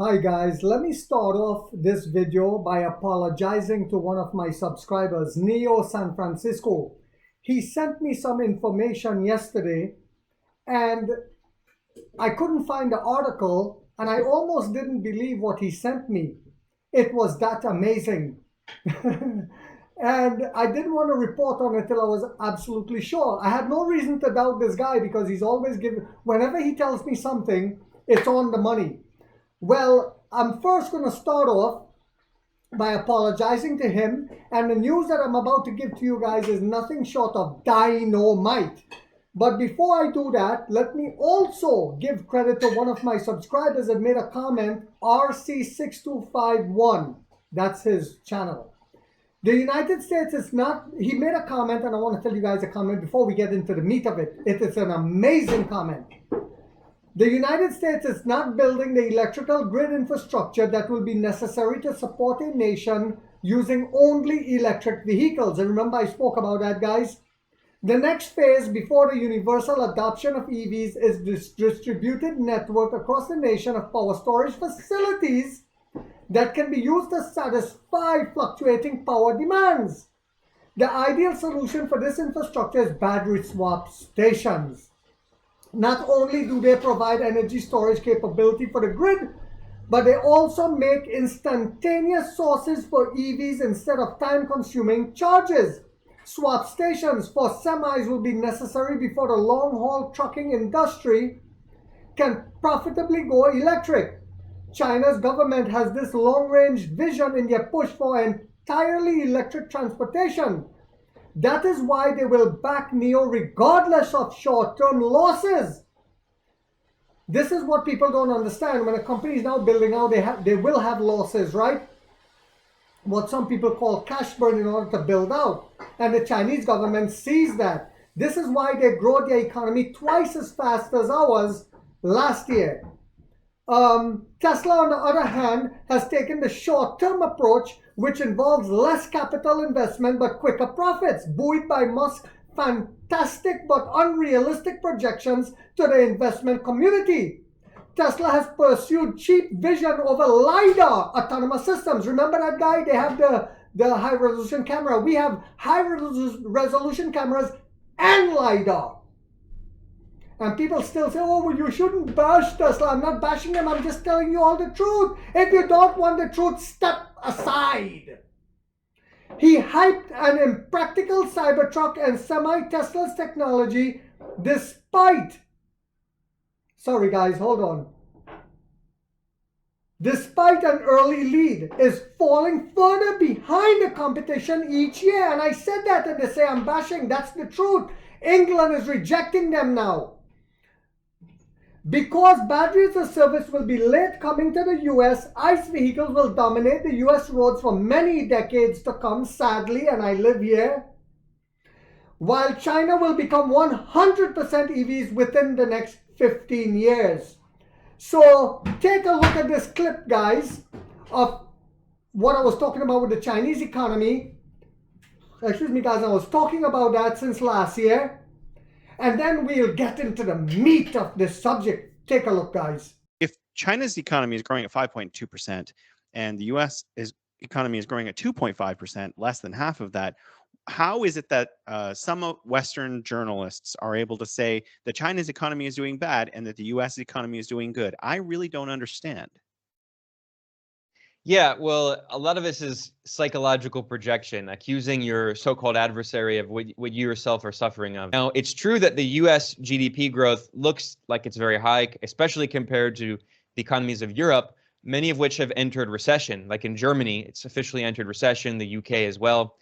Hi guys, let me start off this video by apologizing to one of my subscribers, Neo San Francisco. He sent me some information yesterday and I couldn't find the article and I almost didn't believe what he sent me. It was that amazing. And I didn't want to report on it till I was absolutely sure. I had no reason to doubt this guy because he's always whenever he tells me something, it's on the money. Well, I'm first going to start off by apologizing to him, and the news that I'm about to give to you guys is nothing short of dynamite. But before I do that, let me also give credit to one of my subscribers that made a comment, RC6251. That's his channel. The United States is not, he made a comment, and I want to tell you guys a comment before we get into the meat of it. It is an amazing comment. The United States is not building the electrical grid infrastructure that will be necessary to support a nation using only electric vehicles. And remember, I spoke about that, guys. The next phase before the universal adoption of EVs is this distributed network across the nation of power storage facilities that can be used to satisfy fluctuating power demands. The ideal solution for this infrastructure is battery swap stations. Not only do they provide energy storage capability for the grid, but they also make instantaneous sources for EVs instead of time-consuming charges. Swap stations for semis will be necessary before the long-haul trucking industry can profitably go electric. China's government has this long-range vision in their push for entirely electric transportation. That is why they will back NEO regardless of short-term losses. This is what people don't understand. When a company is now building out, they will have losses, right? What some people call cash burn in order to build out. And the Chinese government sees that. This is why they grow their economy twice as fast as ours last year. Tesla, on the other hand, has taken the short-term approach, which involves less capital investment but quicker profits, buoyed by Musk's fantastic but unrealistic projections to the investment community. Tesla has pursued cheap vision over LiDAR autonomous systems. Remember that guy? They have the high-resolution camera. We have high-resolution cameras and LiDAR. And people still say, oh, well, you shouldn't bash Tesla. I'm not bashing them. I'm just telling you all the truth. If you don't want the truth, step aside. He hyped an impractical Cybertruck and semi-Tesla's technology despite, sorry guys, hold on. Despite an early lead, is falling further behind the competition each year. And I said that and they say I'm bashing. That's the truth. England is rejecting them now. Because battery as a service will be late coming to the US, ICE vehicles will dominate the US roads for many decades to come, sadly, and I live here. While China will become 100% EVs within the next 15 years. So take a look at this clip, guys, of what I was talking about with the Chinese economy. Excuse me, guys, I was talking about that since last year. And then we'll get into the meat of this subject. Take a look, guys. If China's economy is growing at 5.2% and the US economy is growing at 2.5%, less than half of that, how is it that some Western journalists are able to say that China's economy is doing bad and that the US economy is doing good? I really don't understand. Yeah, well, a lot of this is psychological projection, accusing your so-called adversary of what you yourself are suffering of. Now, it's true that the U.S. GDP growth looks like it's very high, especially compared to the economies of Europe, many of which have entered recession. Like in Germany, it's officially entered recession, the UK as well.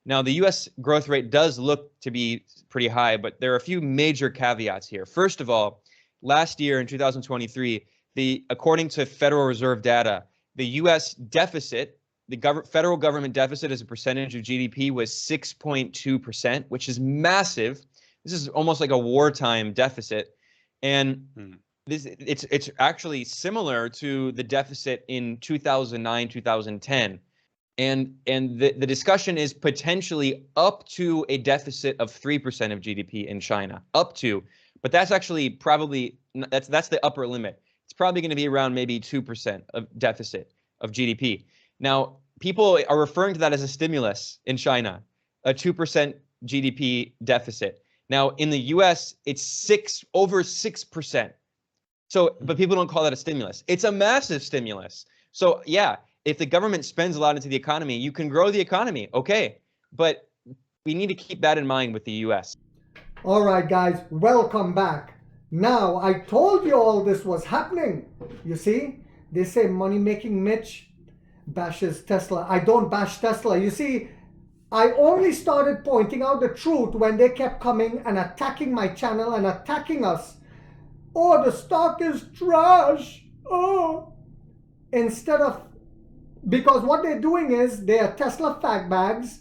Now, the U.S. growth rate does look to be pretty high, but there are a few major caveats here. First of all, last year in 2023, according to Federal Reserve data, the U.S. deficit, the federal government deficit as a percentage of GDP was 6.2%, which is massive. This is almost like a wartime deficit. And it's actually similar to the deficit in 2009, 2010. And the discussion is potentially up to a deficit of 3% of GDP in China, up to. But that's actually probably, that's the upper limit. It's probably going to be around maybe 2% of deficit of GDP. Now, people are referring to that as a stimulus in China, a 2% GDP deficit. Now, in the US, it's over 6%. So, but people don't call that a stimulus. It's a massive stimulus. So, yeah, if the government spends a lot into the economy, you can grow the economy. Okay. But we need to keep that in mind with the US. All right, guys, welcome back. Now, I told you all this was happening. You see, they say money-making Mitch bashes Tesla. I don't bash Tesla. You see, I only started pointing out the truth when they kept coming and attacking my channel and attacking us. Oh, the stock is trash. Oh. Instead of, because what they're doing is they are Tesla fag bags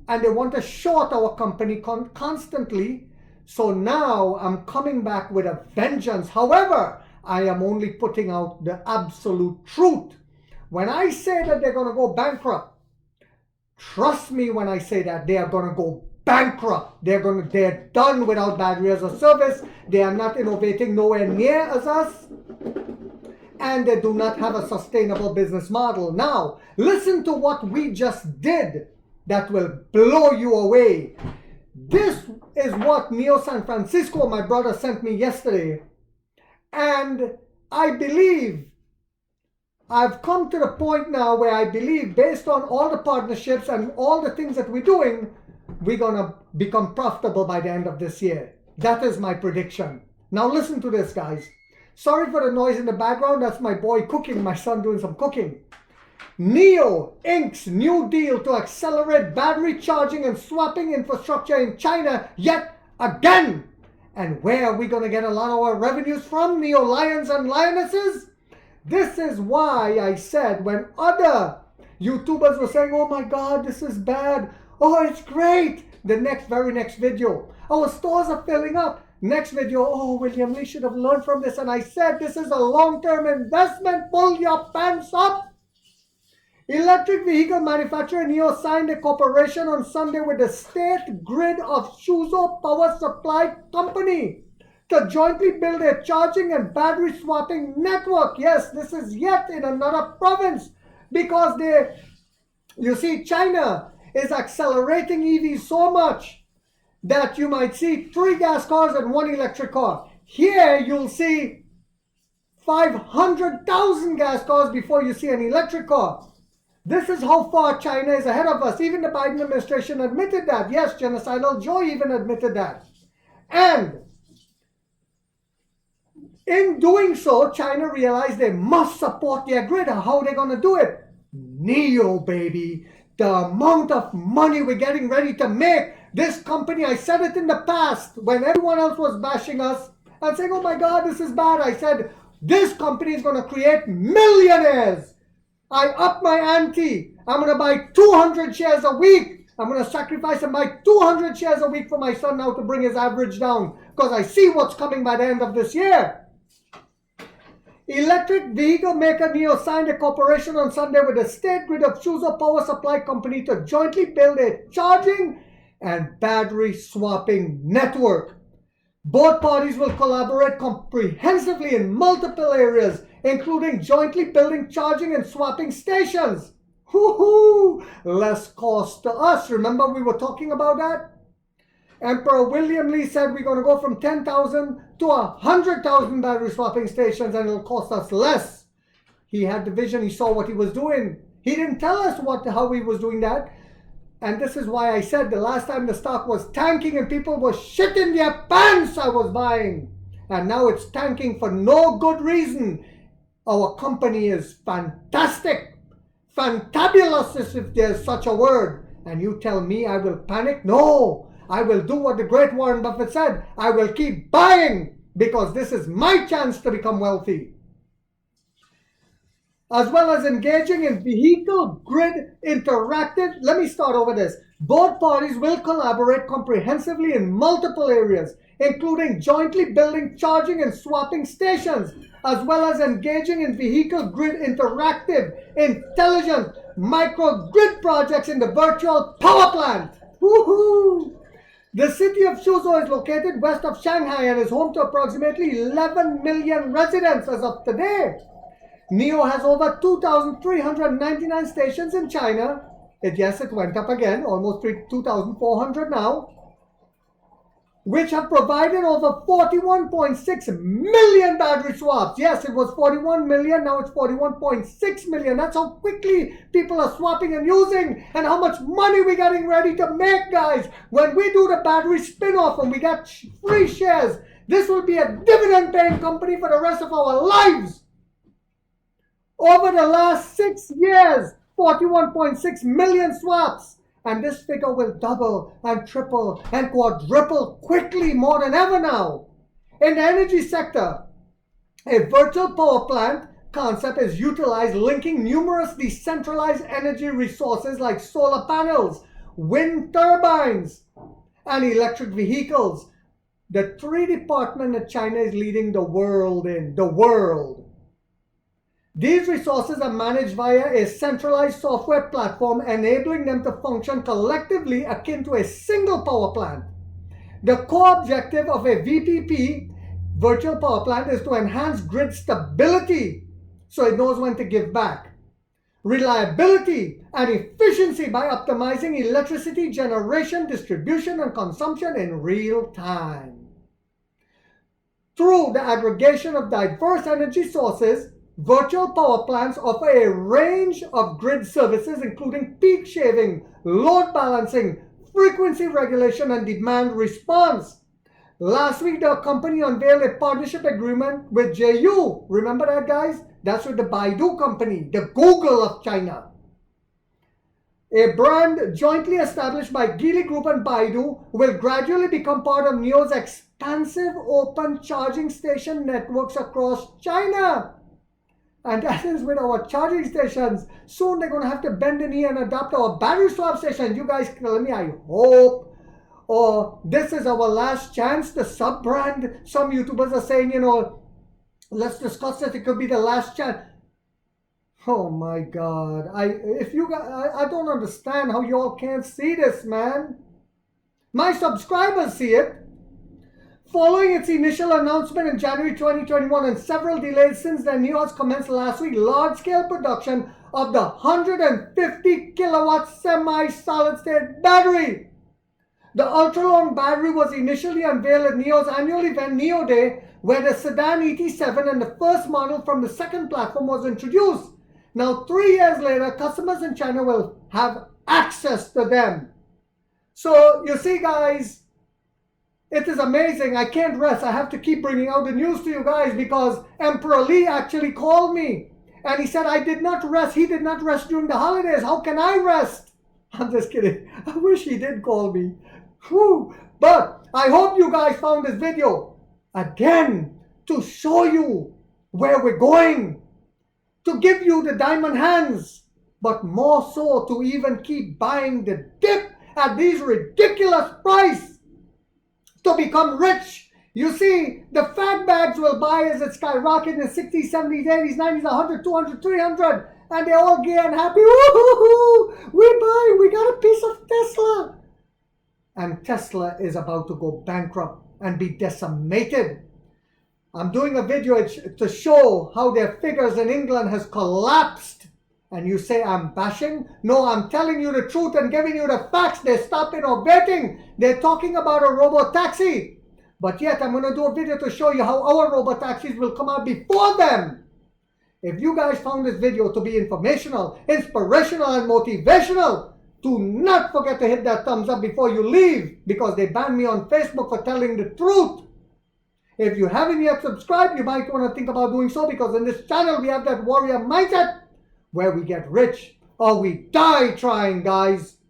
and they want to short our company constantly. So now I'm coming back with a vengeance. However, I am only putting out the absolute truth. When I say that they're going to go bankrupt, trust me when I say that they are going to go bankrupt. They're done without battery as a service. They are not innovating nowhere near as us. And they do not have a sustainable business model. Now, listen to what we just did that will blow you away. This is what Neo San Francisco, my brother, sent me yesterday. And I believe I've come to the point now where I believe, based on all the partnerships and all the things that we're doing, we're going to become profitable by the end of this year. That is my prediction. Now listen to this, guys. Sorry for the noise in the background. That's my boy cooking, my son doing some cooking. NEO Inc.'s new deal to accelerate battery charging and swapping infrastructure in China yet again. And where are we going to get a lot of our revenues from, NEO Lions and Lionesses? This is why I said when other YouTubers were saying, oh my God, this is bad. Oh, it's great. The very next video, our stores are filling up. Next video, oh, William Lee should have learned from this. And I said, this is a long-term investment. Pull your pants up. Electric vehicle manufacturer NEO signed a cooperation on Sunday with the state grid of Suzhou Power Supply Company to jointly build a charging and battery swapping network. Yes, this is yet in another province because you see, China is accelerating EVs so much that you might see 3 gas cars and 1 electric car. Here you'll see 500,000 gas cars before you see an electric car. This is how far China is ahead of us. Even the Biden administration admitted that. Yes, Genocidal Joe even admitted that. And in doing so, China realized they must support their grid. How are they going to do it? NEO, baby. The amount of money we're getting ready to make. This company, I said it in the past when everyone else was bashing us and saying, oh my God, this is bad. I said, this company is going to create millionaires. I up my ante. I'm going to buy 200 shares a week. I'm going to sacrifice and buy 200 shares a week for my son now to bring his average down because I see what's coming by the end of this year. Electric vehicle maker NEO signed a cooperation on Sunday with the state grid of Suzhou Power Supply Company to jointly build a charging and battery swapping network. Both parties will collaborate comprehensively in multiple areas, including jointly building charging and swapping stations. Woohoo! Less cost to us. Remember we were talking about that? Emperor William Lee said we're going to go from 10,000 to 100,000 battery swapping stations and it'll cost us less. He had the vision. He saw what he was doing. He didn't tell us how he was doing that. And this is why I said the last time the stock was tanking and people were shitting their pants I was buying. And now it's tanking for no good reason. Our company is fantastic. Fantabulous, if there's such a word. And you tell me I will panic? No. I will do what the great Warren Buffett said. I will keep buying because this is my chance to become wealthy. As well as engaging in vehicle grid interactive. Let me start over this. Both parties will collaborate comprehensively in multiple areas, including jointly building charging and swapping stations, as well as engaging in vehicle grid interactive, intelligent microgrid projects in the virtual power plant. Woohoo! The city of Suzhou is located west of Shanghai and is home to approximately 11 million residents as of today. NIO has over 2,399 stations in China. Yes, it went up again, almost 2,400 now, which have provided over 41.6 million battery swaps. Yes, it was 41 million, now it's 41.6 million. That's how quickly people are swapping and using, and how much money we're getting ready to make, guys. When we do the battery spin-off and we get free shares, this will be a dividend-paying company for the rest of our lives. Over the last 6 years, 41.6 million swaps. And this figure will double and triple and quadruple quickly, more than ever now. In the energy sector, a virtual power plant concept is utilized, linking numerous decentralized energy resources like solar panels, wind turbines, and electric vehicles. The three department that China is leading the world in. These resources are managed via a centralized software platform, enabling them to function collectively akin to a single power plant. The core objective of a VPP, virtual power plant, is to enhance grid stability so it knows when to give back, reliability and efficiency by optimizing electricity generation, distribution, and consumption in real time. Through the aggregation of diverse energy sources, virtual power plants offer a range of grid services, including peak shaving, load balancing, frequency regulation, and demand response. Last week, the company unveiled a partnership agreement with JU. Remember that, guys? That's with the Baidu company, the Google of China. A brand jointly established by Geely Group and Baidu will gradually become part of NIO's expansive open charging station networks across China. And that is with our charging stations. Soon they're going to have to bend the knee and adopt our battery swap station. You guys tell me, I hope. Or this is our last chance. The sub-brand, some YouTubers are saying, let's discuss it. It could be the last chance. Oh my God. I don't understand how you all can't see this, man. My subscribers see it. Following its initial announcement in January 2021 and several delays since then, NIO has commenced last week large-scale production of the 150 kilowatt semi-solid-state battery. The ultra-long battery was initially unveiled at NIO's annual event, NIO Day, where the sedan ET7 and the first model from the second platform was introduced. Now, 3 years later, customers in China will have access to them. So, you see, guys, it is amazing. I can't rest. I have to keep bringing out the news to you guys because Emperor Li actually called me. And he said, I did not rest. He did not rest during the holidays. How can I rest? I'm just kidding. I wish he did call me. Whew. But I hope you guys found this video, again, to show you where we're going. To give you the diamond hands. But more so to even keep buying the dip at these ridiculous prices. To become rich. You see, the fat bags will buy as it skyrockets in the 60s, 70s, 80s, 90s, 100, 200, 300, and they're all gay and happy. Woo-hoo-hoo! We got a piece of Tesla. And Tesla is about to go bankrupt and be decimated. I'm doing a video to show how their figures in England has collapsed. And you say I'm bashing? No, I'm telling you the truth and giving you the facts. They stopped innovating. They're talking about a robo-taxi. But yet I'm going to do a video to show you how our robo-taxis will come out before them. If you guys found this video to be informational, inspirational, and motivational, do not forget to hit that thumbs up before you leave, because they banned me on Facebook for telling the truth. If you haven't yet subscribed, you might want to think about doing so, because in this channel we have that warrior mindset where we get rich or we die trying, guys.